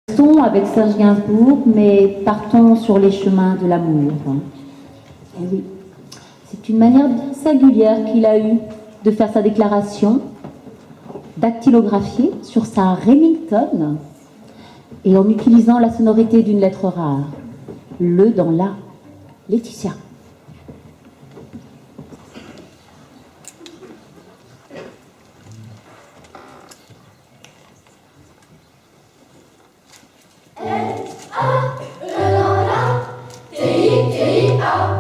Restons avec Serge Gainsbourg, mais partons sur les chemins de l'amour. Eh oui, c'est une manière bien singulière qu'il a eue de faire sa déclaration, dactylographiée sur sa Remington et en utilisant la sonorité d'une lettre rare. Le dans la. Laetitia. T-I-A